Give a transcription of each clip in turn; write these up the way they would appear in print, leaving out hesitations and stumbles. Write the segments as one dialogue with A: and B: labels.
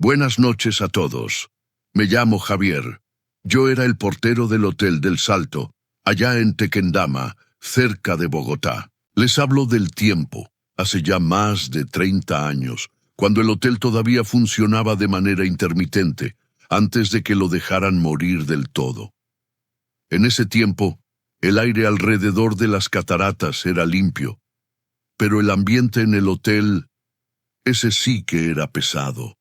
A: Buenas noches a todos. Me llamo Javier. Yo era el portero del Hotel del Salto, allá en Tequendama, cerca de Bogotá. Les hablo del tiempo, hace ya más de 30 años, cuando el hotel todavía funcionaba de manera intermitente, antes de que lo dejaran morir del todo. En ese tiempo, el aire alrededor de las cataratas era limpio, pero el ambiente en el hotel, ese sí que era pesado.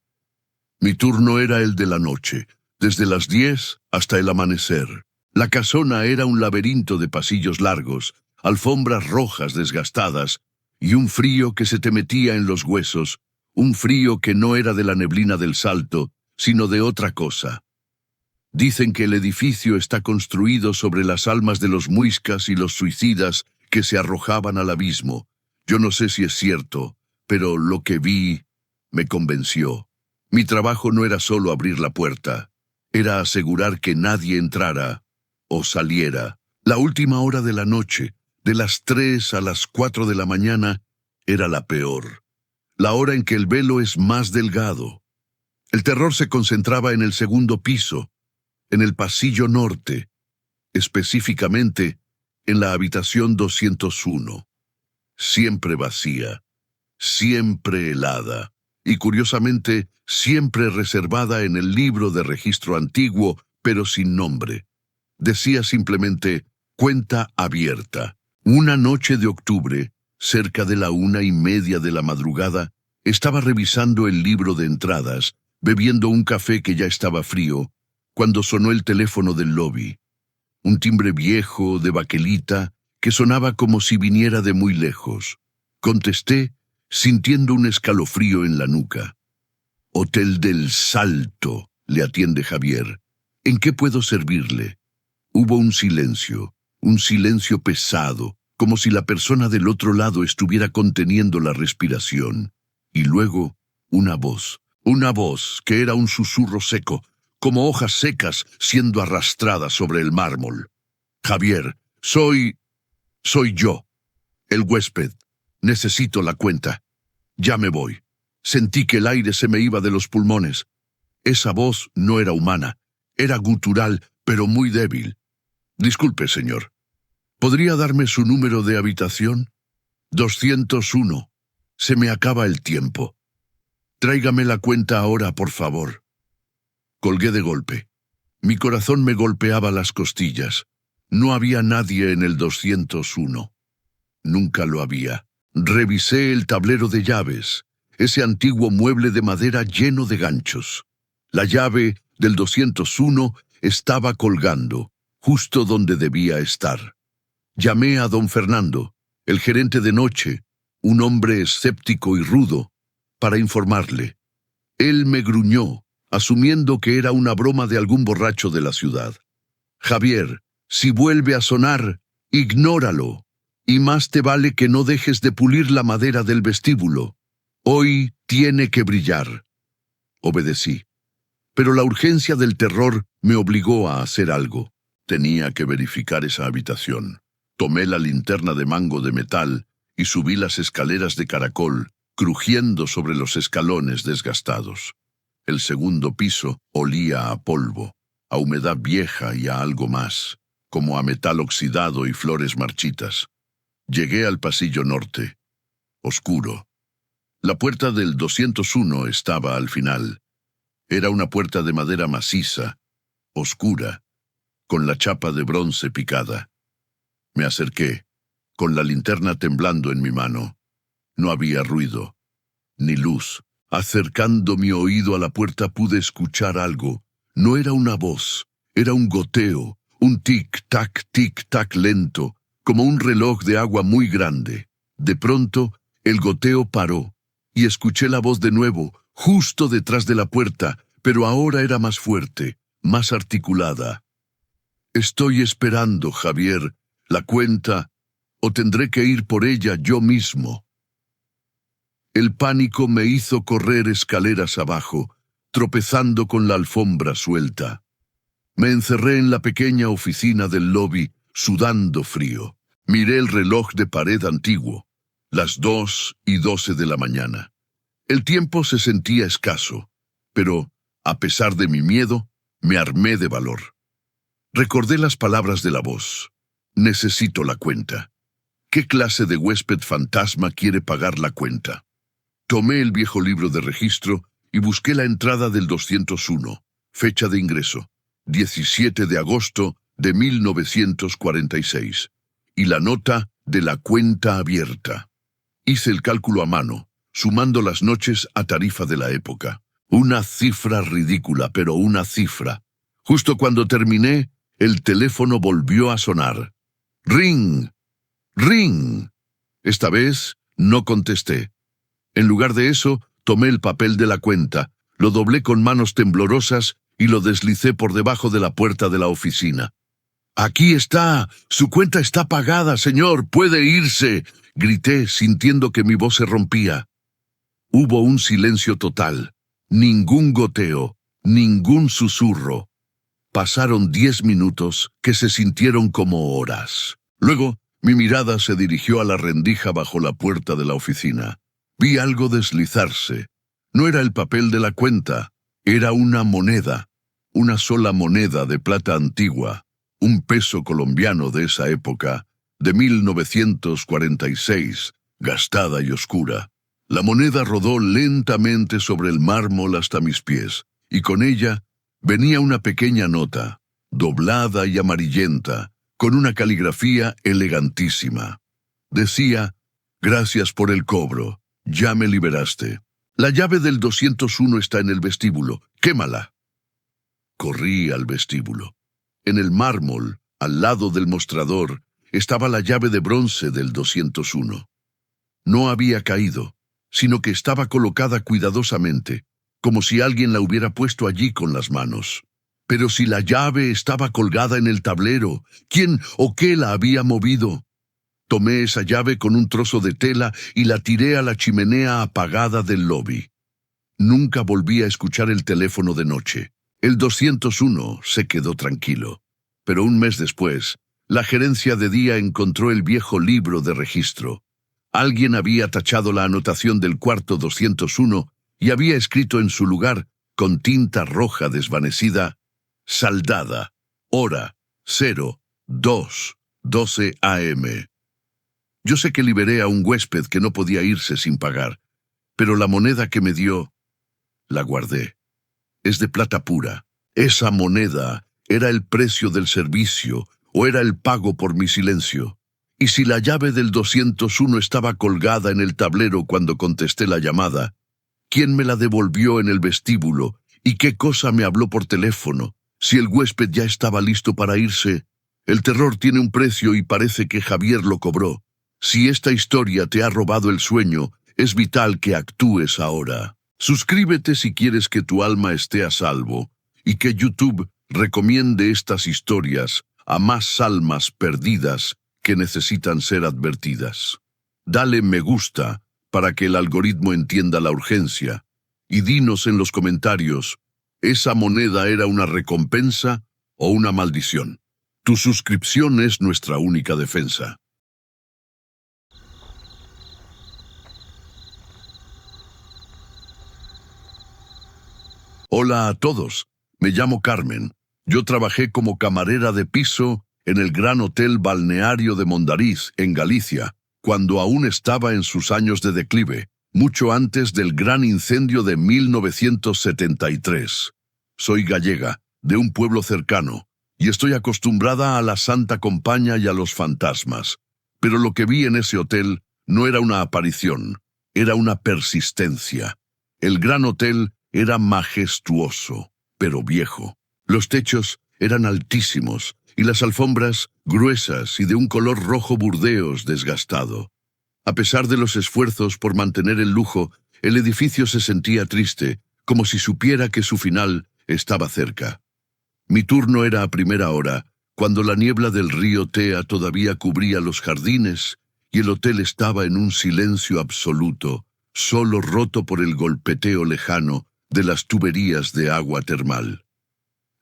A: Mi turno era el de la noche, desde las 10 hasta el amanecer. La casona era un laberinto de pasillos largos, alfombras rojas desgastadas y un frío que se te metía en los huesos, un frío que no era de la neblina del Salto, sino de otra cosa. Dicen que el edificio está construido sobre las almas de los muiscas y los suicidas que se arrojaban al abismo. Yo no sé si es cierto, pero lo que vi me convenció. Mi trabajo no era solo abrir la puerta, era asegurar que nadie entrara o saliera. La última hora de la noche, de las 3 a las 4 de la mañana, era la peor. La hora en que el velo es más delgado. El terror se concentraba en el segundo piso, en el pasillo norte, específicamente en la habitación 201. Siempre vacía, siempre helada, y curiosamente siempre reservada en el libro de registro antiguo, pero sin nombre. Decía simplemente, cuenta abierta. Una noche de octubre, cerca de la 1:30 de la madrugada, estaba revisando el libro de entradas, bebiendo un café que ya estaba frío, cuando sonó el teléfono del lobby. Un timbre viejo, de baquelita, que sonaba como si viniera de muy lejos. Contesté, sintiendo un escalofrío en la nuca. Hotel del Salto, le atiende Javier. ¿En qué puedo servirle? Hubo un silencio pesado, como si la persona del otro lado estuviera conteniendo la respiración. Y luego, una voz que era un susurro seco, como hojas secas siendo arrastradas sobre el mármol. Javier, soy yo, el huésped. Necesito la cuenta. Ya me voy. Sentí que el aire se me iba de los pulmones. Esa voz no era humana, era gutural, pero muy débil. Disculpe, señor. ¿Podría darme su número de habitación? 201. Se me acaba el tiempo. Tráigame la cuenta ahora, por favor. Colgué de golpe. Mi corazón me golpeaba las costillas. No había nadie en el 201. Nunca lo había. Revisé el tablero de llaves, ese antiguo mueble de madera lleno de ganchos. La llave del 201 estaba colgando, justo donde debía estar. Llamé a don Fernando, el gerente de noche, un hombre escéptico y rudo, para informarle. Él me gruñó, asumiendo que era una broma de algún borracho de la ciudad. Javier, si vuelve a sonar, ignóralo. Y más te vale que no dejes de pulir la madera del vestíbulo. Hoy tiene que brillar. Obedecí. Pero la urgencia del terror me obligó a hacer algo. Tenía que verificar esa habitación. Tomé la linterna de mango de metal y subí las escaleras de caracol, crujiendo sobre los escalones desgastados. El segundo piso olía a polvo, a humedad vieja y a algo más, como a metal oxidado y flores marchitas. Llegué al pasillo norte. Oscuro. La puerta del 201 estaba al final. Era una puerta de madera maciza, oscura, con la chapa de bronce picada. Me acerqué, con la linterna temblando en mi mano. No había ruido, ni luz. Acercando mi oído a la puerta pude escuchar algo. No era una voz, era un goteo, un tic-tac lento, como un reloj de agua muy grande. De pronto, el goteo paró, y escuché la voz de nuevo, justo detrás de la puerta, pero ahora era más fuerte, más articulada. Estoy esperando, Javier, la cuenta, o tendré que ir por ella yo mismo. El pánico me hizo correr escaleras abajo, tropezando con la alfombra suelta. Me encerré en la pequeña oficina del lobby, sudando frío. Miré el reloj de pared antiguo, las 2:12 de la mañana. El tiempo se sentía escaso. Pero, a pesar de mi miedo, me armé de valor. Recordé las palabras de la voz. Necesito la cuenta. ¿Qué clase de huésped fantasma quiere pagar la cuenta? Tomé el viejo libro de registro y busqué la entrada del 201, fecha de ingreso, 17 de agosto de 1946, y la nota de la cuenta abierta. Hice el cálculo a mano, sumando las noches a tarifa de la época. Una cifra ridícula, pero una cifra. Justo cuando terminé, el teléfono volvió a sonar. ¡Ring! ¡Ring! Esta vez no contesté. En lugar de eso, tomé el papel de la cuenta, lo doblé con manos temblorosas y lo deslicé por debajo de la puerta de la oficina. «Aquí está. Su cuenta está pagada, señor. Puede irse», grité, sintiendo que mi voz se rompía. Hubo un silencio total. Ningún goteo, ningún susurro. Pasaron 10 minutos que se sintieron como horas. Luego, mi mirada se dirigió a la rendija bajo la puerta de la oficina. Vi algo deslizarse. No era el papel de la cuenta, era una moneda, una sola moneda de plata antigua, un peso colombiano de esa época, de 1946, gastada y oscura. La moneda rodó lentamente sobre el mármol hasta mis pies, y con ella venía una pequeña nota, doblada y amarillenta, con una caligrafía elegantísima. Decía: «Gracias por el cobro. Ya me liberaste. La llave del 201 está en el vestíbulo. Quémala». Corrí al vestíbulo. En el mármol, al lado del mostrador, estaba la llave de bronce del 201. No había caído, sino que estaba colocada cuidadosamente, como si alguien la hubiera puesto allí con las manos. Pero si la llave estaba colgada en el tablero, ¿quién o qué la había movido? Tomé esa llave con un trozo de tela y la tiré a la chimenea apagada del lobby. Nunca volví a escuchar el teléfono de noche. El 201 se quedó tranquilo. Pero un mes después, la gerencia de día encontró el viejo libro de registro. Alguien había tachado la anotación del cuarto 201 y había escrito en su lugar, con tinta roja desvanecida: «Saldada, hora 02:12 AM». Yo sé que liberé a un huésped que no podía irse sin pagar, pero la moneda que me dio, la guardé. Es de plata pura. Esa moneda era el precio del servicio o era el pago por mi silencio. Y si la llave del 201 estaba colgada en el tablero cuando contesté la llamada, ¿quién me la devolvió en el vestíbulo y qué cosa me habló por teléfono? Si el huésped ya estaba listo para irse, el terror tiene un precio y parece que Javier lo cobró. Si esta historia te ha robado el sueño, es vital que actúes ahora. Suscríbete si quieres que tu alma esté a salvo y que YouTube recomiende estas historias a más almas perdidas que necesitan ser advertidas. Dale me gusta para que el algoritmo entienda la urgencia y dinos en los comentarios, ¿esa moneda era una recompensa o una maldición? Tu suscripción es nuestra única defensa. Hola a todos, me llamo Carmen. Yo trabajé como camarera de piso en el Gran Hotel Balneario de Mondariz, en Galicia, cuando aún estaba en sus años de declive, mucho antes del gran incendio de 1973. Soy gallega, de un pueblo cercano, y estoy acostumbrada a la Santa Compaña y a los fantasmas. Pero lo que vi en ese hotel no era una aparición, era una persistencia. El Gran Hotel era majestuoso, pero viejo. Los techos eran altísimos y las alfombras gruesas y de un color rojo burdeos desgastado. A pesar de los esfuerzos por mantener el lujo, el edificio se sentía triste, como si supiera que su final estaba cerca. Mi turno era a primera hora, cuando la niebla del río Tea todavía cubría los jardines y el hotel estaba en un silencio absoluto, solo roto por el golpeteo lejano de las tuberías de agua termal.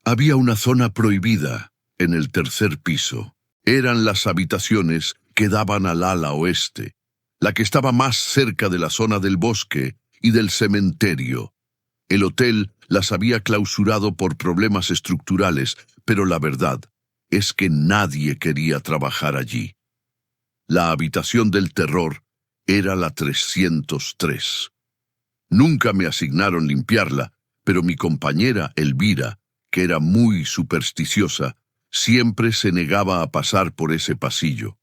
A: Había una zona prohibida en el tercer piso. Eran las habitaciones que daban al ala oeste, la que estaba más cerca de la zona del bosque y del cementerio. El hotel las había clausurado por problemas estructurales, pero la verdad es que nadie quería trabajar allí. La habitación del terror era la 303. Nunca me asignaron limpiarla, pero mi compañera Elvira, que era muy supersticiosa, siempre se negaba a pasar por ese pasillo.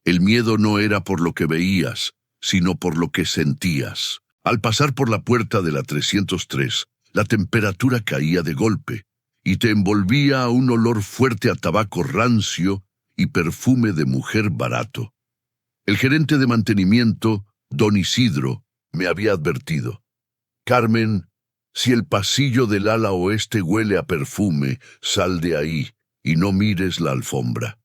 A: El miedo no era por lo que veías, sino por lo que sentías. Al pasar por la puerta de la 303, la temperatura caía de golpe y te envolvía a un olor fuerte a tabaco rancio y perfume de mujer barato. El gerente de mantenimiento, don Isidro, me había advertido: Carmen, si el pasillo del ala oeste huele a perfume, sal de ahí y no mires la alfombra.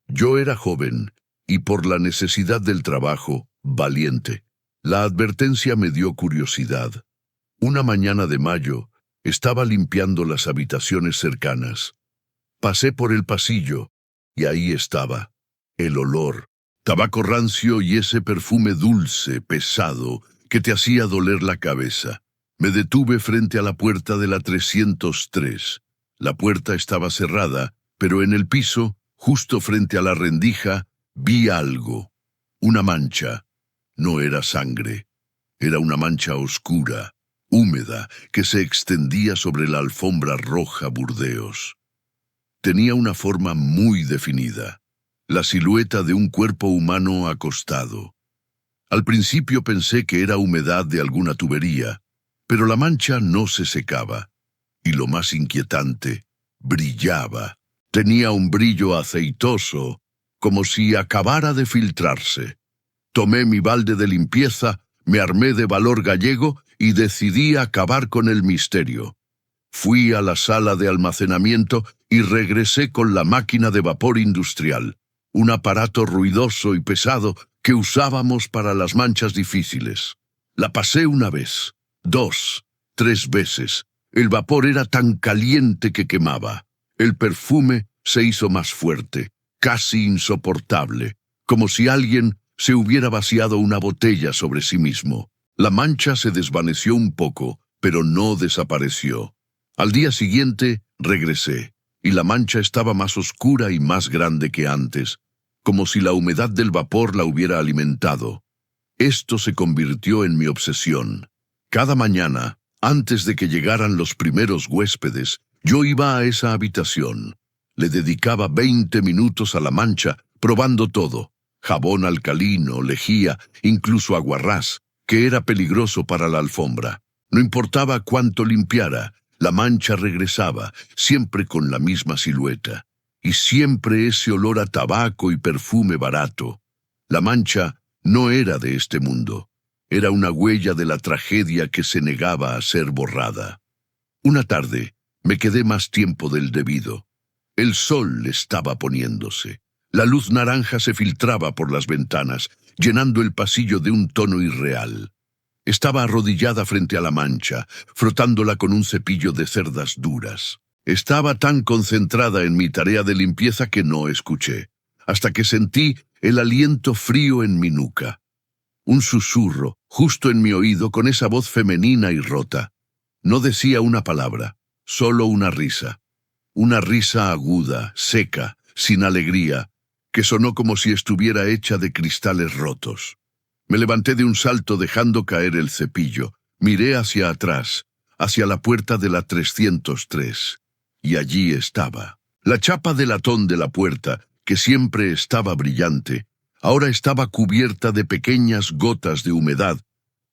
A: Yo era joven y por la necesidad del trabajo, valiente. La advertencia me dio curiosidad. Una mañana de mayo, estaba limpiando las habitaciones cercanas. Pasé por el pasillo y ahí estaba, el olor, tabaco rancio y ese perfume dulce, pesado, que te hacía doler la cabeza. Me detuve frente a la puerta de la 303. La puerta estaba cerrada, pero en el piso, justo frente a la rendija, vi algo. Una mancha. No era sangre. Era una mancha oscura, húmeda, que se extendía sobre la alfombra roja Burdeos. Tenía una forma muy definida, la silueta de un cuerpo humano acostado. Al principio pensé que era humedad de alguna tubería, pero la mancha no se secaba, y lo más inquietante, brillaba. Tenía un brillo aceitoso, como si acabara de filtrarse. Tomé mi balde de limpieza, me armé de valor gallego y decidí acabar con el misterio. Fui a la sala de almacenamiento y regresé con la máquina de vapor industrial, un aparato ruidoso y pesado que usábamos para las manchas difíciles. La pasé una vez, 2, 3 veces. El vapor era tan caliente que quemaba. El perfume se hizo más fuerte, casi insoportable, como si alguien se hubiera vaciado una botella sobre sí mismo. La mancha se desvaneció un poco, pero no desapareció. Al día siguiente regresé, y la mancha estaba más oscura y más grande que antes, como si la humedad del vapor la hubiera alimentado. Esto se convirtió en mi obsesión. Cada mañana, antes de que llegaran los primeros huéspedes, yo iba a esa habitación. Le dedicaba 20 minutos a la mancha, probando todo: jabón alcalino, lejía, incluso aguarrás, que era peligroso para la alfombra. No importaba cuánto limpiara, la mancha regresaba, siempre con la misma silueta, y siempre ese olor a tabaco y perfume barato. La mancha no era de este mundo, era una huella de la tragedia que se negaba a ser borrada. Una tarde, me quedé más tiempo del debido. El sol estaba poniéndose. La luz naranja se filtraba por las ventanas, llenando el pasillo de un tono irreal. Estaba arrodillada frente a la mancha, frotándola con un cepillo de cerdas duras. Estaba tan concentrada en mi tarea de limpieza que no escuché, hasta que sentí el aliento frío en mi nuca. Un susurro, justo en mi oído, con esa voz femenina y rota. No decía una palabra, solo una risa. Una risa aguda, seca, sin alegría, que sonó como si estuviera hecha de cristales rotos. Me levanté de un salto dejando caer el cepillo. Miré hacia atrás, hacia la puerta de la 303, y allí estaba. La chapa de latón de la puerta, que siempre estaba brillante, ahora estaba cubierta de pequeñas gotas de humedad,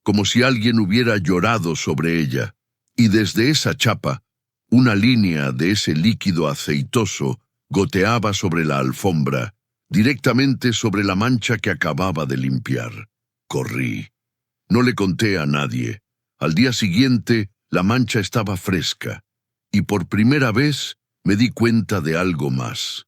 A: como si alguien hubiera llorado sobre ella, y desde esa chapa, una línea de ese líquido aceitoso goteaba sobre la alfombra, directamente sobre la mancha que acababa de limpiar. Corrí. No le conté a nadie. Al día siguiente, la mancha estaba fresca, y por primera vez me di cuenta de algo más.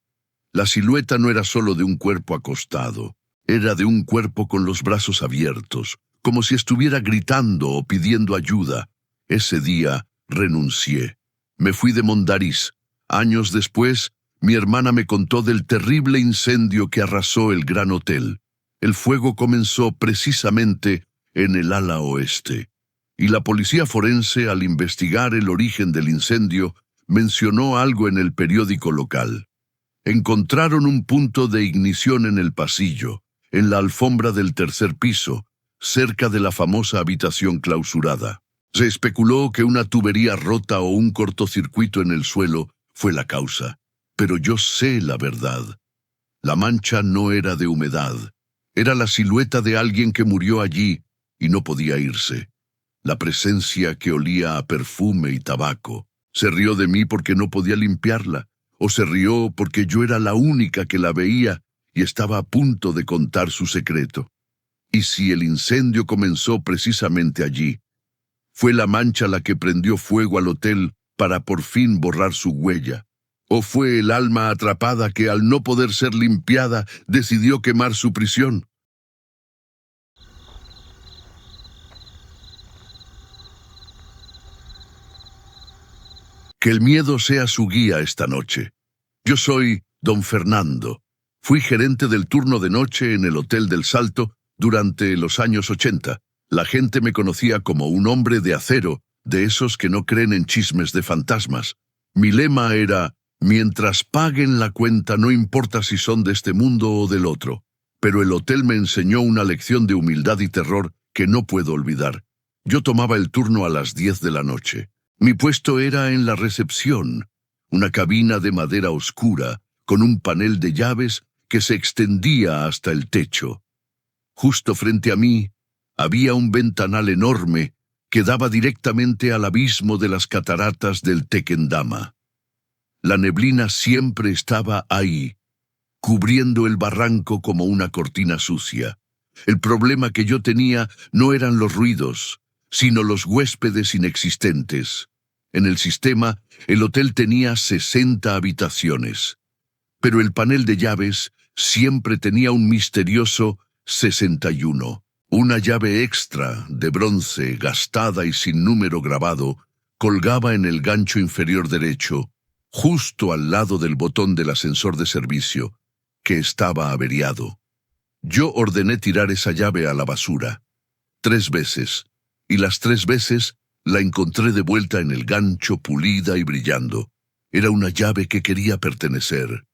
A: La silueta no era solo de un cuerpo acostado, era de un cuerpo con los brazos abiertos, como si estuviera gritando o pidiendo ayuda. Ese día renuncié. Me fui de Mondariz. Años después, mi hermana me contó del terrible incendio que arrasó el Gran Hotel. El fuego comenzó precisamente en el ala oeste. y la policía forense, al investigar el origen del incendio, mencionó algo en el periódico local. Encontraron un punto de ignición en el pasillo, en la alfombra del tercer piso, cerca de la famosa habitación clausurada. Se especuló que una tubería rota o un cortocircuito en el suelo fue la causa, pero yo sé la verdad. La mancha no era de humedad, era la silueta de alguien que murió allí y no podía irse. La presencia que olía a perfume y tabaco. Se rió de mí porque no podía limpiarla, o se rió porque yo era la única que la veía y estaba a punto de contar su secreto. ¿Y si el incendio comenzó precisamente allí? ¿Fue la mancha la que prendió fuego al hotel para por fin borrar su huella? ¿O fue el alma atrapada que, al no poder ser limpiada, decidió quemar su prisión? Que el miedo sea su guía esta noche. Yo soy don Fernando. Fui gerente del turno de noche en el Hotel del Salto durante los años 80. La gente me conocía como un hombre de acero, de esos que no creen en chismes de fantasmas. Mi lema era: mientras paguen la cuenta, no importa si son de este mundo o del otro. Pero el hotel me enseñó una lección de humildad y terror que no puedo olvidar. Yo tomaba el turno a las 10 de la noche. Mi puesto era en la recepción, una cabina de madera oscura, con un panel de llaves que se extendía hasta el techo. Justo frente a mí había un ventanal enorme que daba directamente al abismo de las cataratas del Tequendama. La neblina siempre estaba ahí, cubriendo el barranco como una cortina sucia. El problema que yo tenía no eran los ruidos, sino los huéspedes inexistentes. En el sistema, el hotel tenía 60 habitaciones, pero el panel de llaves siempre tenía un misterioso 61. Una llave extra, de bronce, gastada y sin número grabado, colgaba en el gancho inferior derecho, justo al lado del botón del ascensor de servicio, que estaba averiado. Yo ordené tirar esa llave a la basura, 3 veces, y las 3 veces la encontré de vuelta en el gancho, pulida y brillando. Era una llave que quería pertenecer.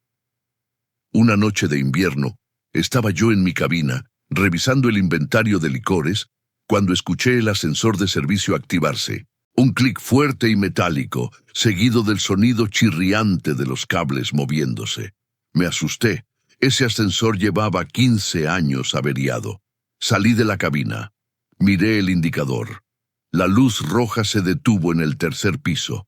A: Una noche de invierno, estaba yo en mi cabina, revisando el inventario de licores, cuando escuché el ascensor de servicio activarse. Un clic fuerte y metálico, seguido del sonido chirriante de los cables moviéndose. Me asusté. Ese ascensor llevaba 15 años averiado. Salí de la cabina. Miré el indicador. La luz roja se detuvo en el tercer piso.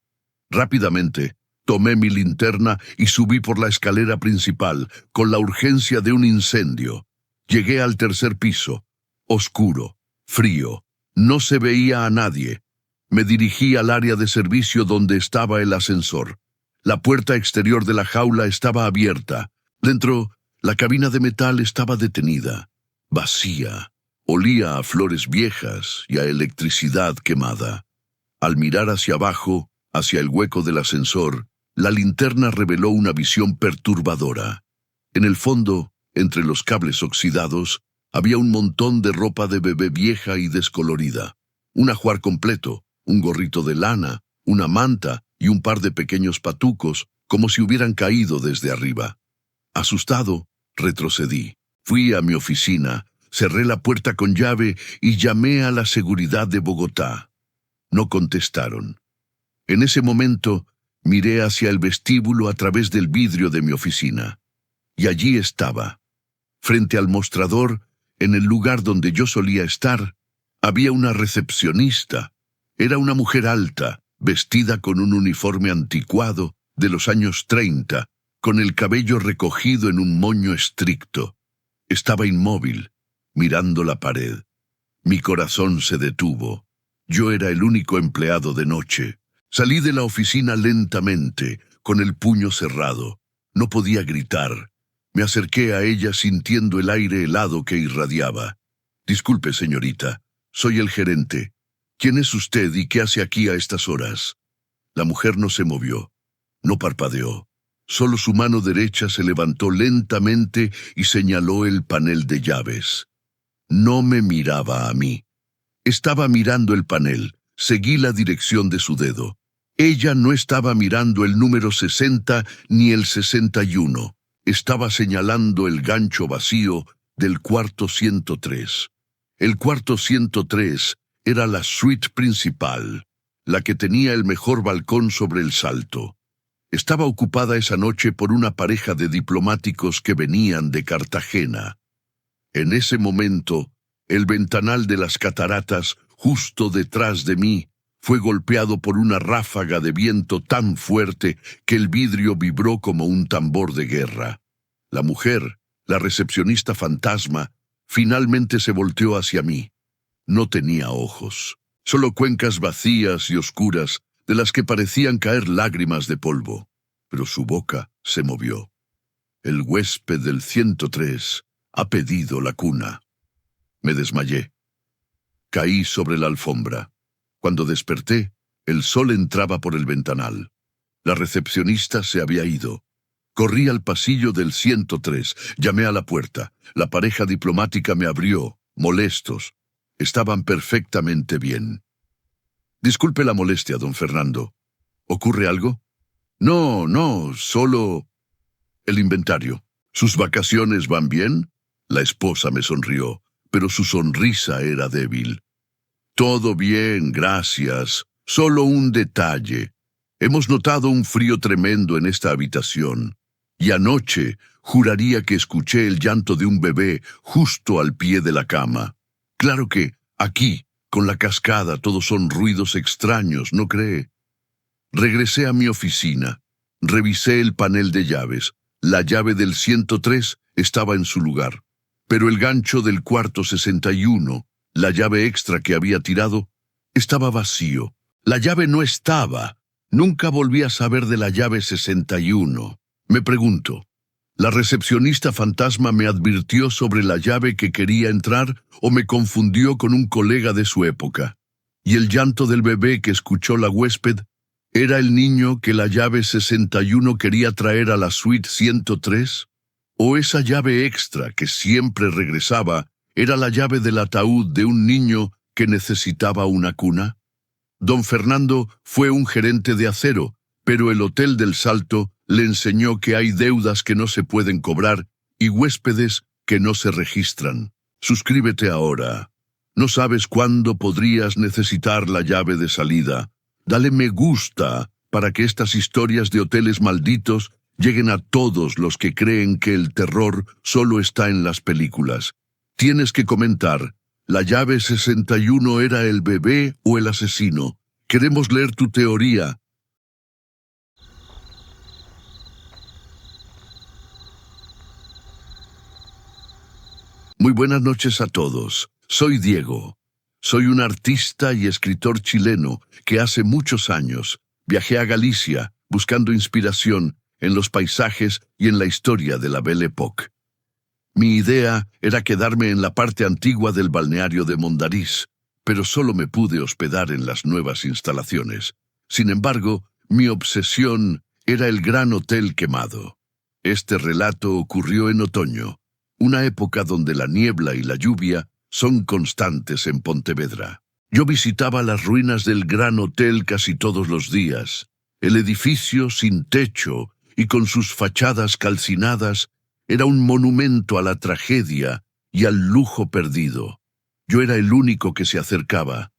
A: Rápidamente, tomé mi linterna y subí por la escalera principal, con la urgencia de un incendio. Llegué al tercer piso. Oscuro, frío. No se veía a nadie. Me dirigí al área de servicio donde estaba el ascensor. La puerta exterior de la jaula estaba abierta. Dentro, la cabina de metal estaba detenida, vacía. Olía a flores viejas y a electricidad quemada. Al mirar hacia abajo, hacia el hueco del ascensor, la linterna reveló una visión perturbadora. En el fondo, entre los cables oxidados, había un montón de ropa de bebé vieja y descolorida. Un ajuar completo, un gorrito de lana, una manta y un par de pequeños patucos, como si hubieran caído desde arriba. Asustado, retrocedí. Fui a mi oficina, cerré la puerta con llave y llamé a la seguridad de Bogotá. No contestaron. En ese momento, miré hacia el vestíbulo a través del vidrio de mi oficina. Y allí estaba. Frente al mostrador, en el lugar donde yo solía estar, había una recepcionista. Era una mujer alta, vestida con un uniforme anticuado de los años 30, con el cabello recogido en un moño estricto. Estaba inmóvil, mirando la pared. Mi corazón se detuvo. Yo era el único empleado de noche. Salí de la oficina lentamente, con el puño cerrado. No podía gritar. Me acerqué a ella sintiendo el aire helado que irradiaba. «Disculpe, señorita, soy el gerente. ¿Quién es usted y qué hace aquí a estas horas?» La mujer no se movió, no parpadeó. Solo su mano derecha se levantó lentamente y señaló el panel de llaves. No me miraba a mí. Estaba mirando el panel. Seguí la dirección de su dedo. Ella no estaba mirando el número 60 ni el 61. Estaba señalando el gancho vacío del cuarto 103. El cuarto 103 era la suite principal, la que tenía el mejor balcón sobre el Salto. Estaba ocupada esa noche por una pareja de diplomáticos que venían de Cartagena. En ese momento, el ventanal de las cataratas, justo detrás de mí, fue golpeado por una ráfaga de viento tan fuerte que el vidrio vibró como un tambor de guerra. La mujer, la recepcionista fantasma, finalmente se volteó hacia mí. No tenía ojos, solo cuencas vacías y oscuras de las que parecían caer lágrimas de polvo, pero su boca se movió. El huésped del 103 ha pedido la cuna. Me desmayé. Caí sobre la alfombra. Cuando desperté, el sol entraba por el ventanal. La recepcionista se había ido. Corrí al pasillo del 103, llamé a la puerta. La pareja diplomática me abrió, molestos. Estaban perfectamente bien. Disculpe la molestia, don Fernando. ¿Ocurre algo? No, solo el inventario. ¿Sus vacaciones van bien? La esposa me sonrió, pero su sonrisa era débil. Todo bien, gracias. Solo un detalle. Hemos notado un frío tremendo en esta habitación. Y anoche juraría que escuché el llanto de un bebé justo al pie de la cama. Claro que aquí, con la cascada, todos son ruidos extraños, ¿no cree? Regresé a mi oficina. Revisé el panel de llaves. La llave del 103 estaba en su lugar. Pero el gancho del cuarto 61, la llave extra que había tirado, estaba vacío. La llave no estaba. Nunca volví a saber de la llave 61. Me pregunto, ¿la recepcionista fantasma me advirtió sobre la llave que quería entrar o me confundió con un colega de su época? ¿Y el llanto del bebé que escuchó la huésped era el niño que la llave 61 quería traer a la suite 103? ¿O esa llave extra que siempre regresaba era la llave del ataúd de un niño que necesitaba una cuna? Don Fernando fue un gerente de acero, pero el Hotel del Salto le enseñó que hay deudas que no se pueden cobrar y huéspedes que no se registran. Suscríbete ahora. No sabes cuándo podrías necesitar la llave de salida. Dale me gusta para que estas historias de hoteles malditos lleguen a todos los que creen que el terror solo está en las películas. Tienes que comentar, ¿la llave 61 era el bebé o el asesino? Queremos leer tu teoría. Muy buenas noches a todos. Soy Diego. Soy un artista y escritor chileno que hace muchos años viajé a Galicia buscando inspiración en los paisajes y en la historia de la Belle Époque. Mi idea era quedarme en la parte antigua del balneario de Mondariz, pero solo me pude hospedar en las nuevas instalaciones. Sin embargo, mi obsesión era el Gran Hotel Quemado. Este relato ocurrió en otoño, una época donde la niebla y la lluvia son constantes en Pontevedra. Yo visitaba las ruinas del Gran Hotel casi todos los días. El edificio sin techo y con sus fachadas calcinadas era un monumento a la tragedia y al lujo perdido. Yo era el único que se acercaba.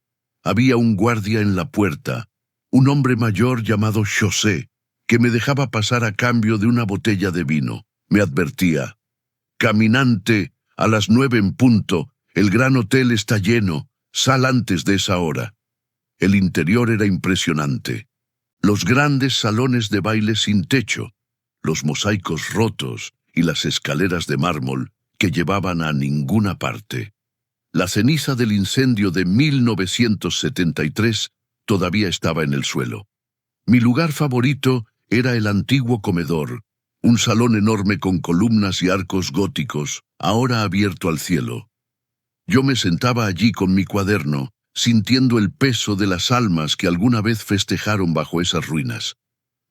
A: Había un guardia en la puerta, un hombre mayor llamado José, que me dejaba pasar a cambio de una botella de vino. Me advertía: caminante, a las 9 en punto, el Gran Hotel está lleno, sal antes de esa hora. El interior era impresionante. Los grandes salones de baile sin techo, los mosaicos rotos y las escaleras de mármol que llevaban a ninguna parte. La ceniza del incendio de 1973 todavía estaba en el suelo. Mi lugar favorito era el antiguo comedor, un salón enorme con columnas y arcos góticos, ahora abierto al cielo. Yo me sentaba allí con mi cuaderno, sintiendo el peso de las almas que alguna vez festejaron bajo esas ruinas.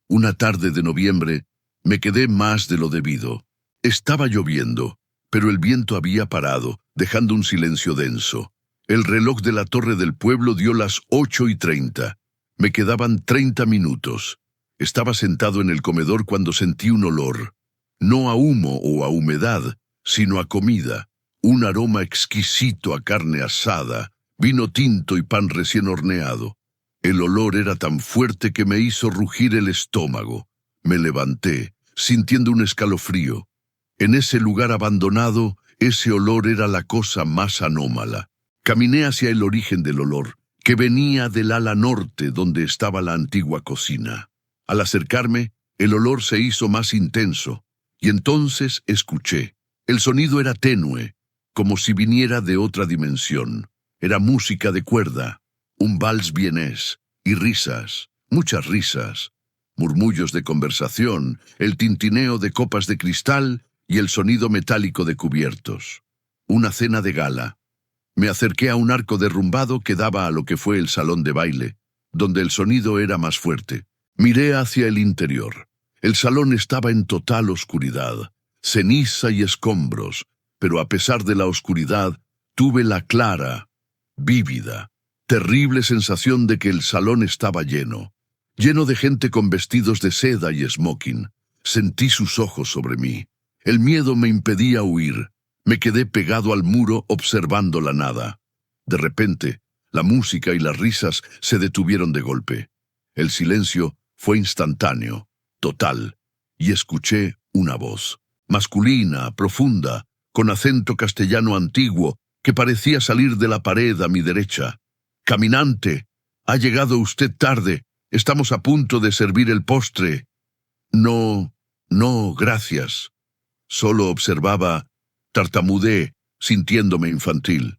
A: Una tarde de noviembre, me quedé más de lo debido. Estaba lloviendo, pero el viento había parado, dejando un silencio denso. El reloj de la torre del pueblo dio las 8:30. Me quedaban 30 minutos. Estaba sentado en el comedor cuando sentí un olor. No a humo o a humedad, sino a comida. Un aroma exquisito a carne asada, vino tinto y pan recién horneado. El olor era tan fuerte que me hizo rugir el estómago. Me levanté, sintiendo un escalofrío. En ese lugar abandonado, ese olor era la cosa más anómala. Caminé hacia el origen del olor, que venía del ala norte donde estaba la antigua cocina. Al acercarme, el olor se hizo más intenso, y entonces escuché. El sonido era tenue, como si viniera de otra dimensión. Era música de cuerda, un vals vienés, y risas, muchas risas, murmullos de conversación, el tintineo de copas de cristal y el sonido metálico de cubiertos. Una cena de gala. Me acerqué a un arco derrumbado que daba a lo que fue el salón de baile, donde el sonido era más fuerte. Miré hacia el interior. El salón estaba en total oscuridad, ceniza y escombros, pero a pesar de la oscuridad, tuve la clara, vívida, terrible sensación de que el salón estaba lleno de gente con vestidos de seda y smoking. Sentí sus ojos sobre mí. El miedo me impedía huir. Me quedé pegado al muro observando la nada. De repente, la música y las risas se detuvieron de golpe. El silencio fue instantáneo, total, y escuché una voz, masculina, profunda, con acento castellano antiguo, que parecía salir de la pared a mi derecha. «Caminante, ha llegado usted tarde. Estamos a punto de servir el postre». No, gracias. Solo observaba, tartamudeé, sintiéndome infantil.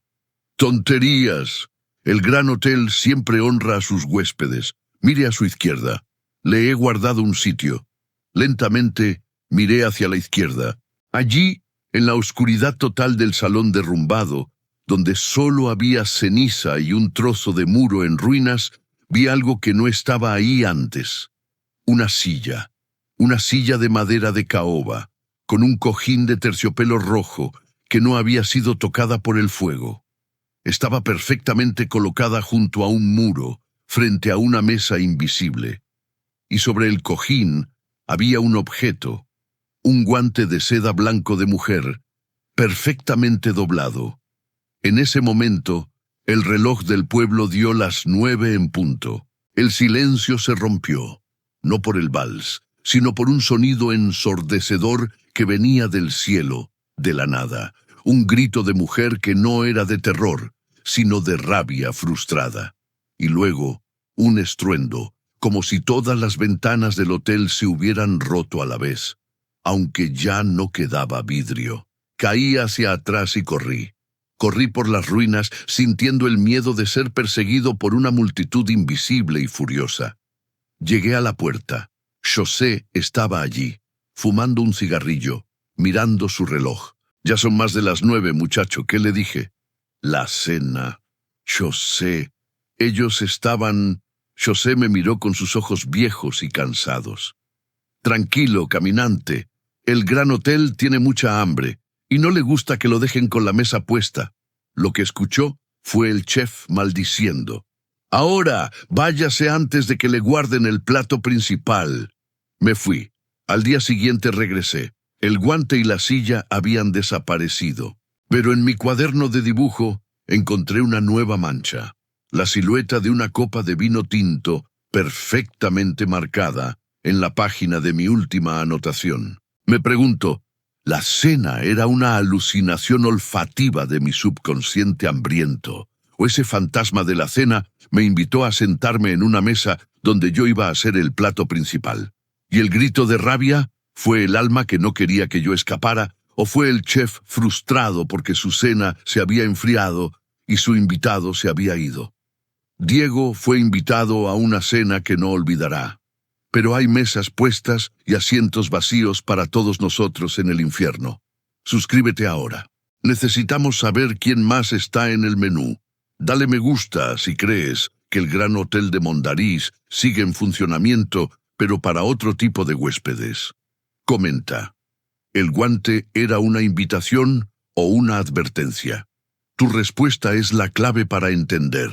A: «Tonterías. El Gran Hotel siempre honra a sus huéspedes. Mire a su izquierda. Le he guardado un sitio». Lentamente miré hacia la izquierda. Allí, en la oscuridad total del salón derrumbado, donde solo había ceniza y un trozo de muro en ruinas, vi algo que no estaba ahí antes. Una silla de madera de caoba, con un cojín de terciopelo rojo que no había sido tocada por el fuego. Estaba perfectamente colocada junto a un muro, frente a una mesa invisible. Y sobre el cojín había un objeto, un guante de seda blanco de mujer, perfectamente doblado. En ese momento, el reloj del pueblo dio las 9 en punto. El silencio se rompió, no por el vals, sino por un sonido ensordecedor que venía del cielo, de la nada. Un grito de mujer que no era de terror, sino de rabia frustrada. Y luego, un estruendo, como si todas las ventanas del hotel se hubieran roto a la vez, aunque ya no quedaba vidrio. Caí hacia atrás y corrí. Corrí por las ruinas sintiendo el miedo de ser perseguido por una multitud invisible y furiosa. Llegué a la puerta. José estaba allí, fumando un cigarrillo, mirando su reloj. «Ya son más de las 9, muchacho», ¿qué le dije? «La cena. José». Ellos estaban... José me miró con sus ojos viejos y cansados. «Tranquilo, caminante. El Gran Hotel tiene mucha hambre y no le gusta que lo dejen con la mesa puesta». Lo que escuchó fue el chef maldiciendo. «Ahora, váyase antes de que le guarden el plato principal». Me fui. Al día siguiente regresé. El guante y la silla habían desaparecido. Pero en mi cuaderno de dibujo encontré una nueva mancha. La silueta de una copa de vino tinto perfectamente marcada en la página de mi última anotación. Me pregunto, ¿la cena era una alucinación olfativa de mi subconsciente hambriento? ¿O ese fantasma de la cena me invitó a sentarme en una mesa donde yo iba a ser el plato principal? ¿Y el grito de rabia fue el alma que no quería que yo escapara? ¿O fue el chef frustrado porque su cena se había enfriado y su invitado se había ido? Diego fue invitado a una cena que no olvidará. Pero hay mesas puestas y asientos vacíos para todos nosotros en el infierno. Suscríbete ahora. Necesitamos saber quién más está en el menú. Dale me gusta si crees que el Gran Hotel de Mondariz sigue en funcionamiento, pero para otro tipo de huéspedes. Comenta. ¿El guante era una invitación o una advertencia? Tu respuesta es la clave para entender.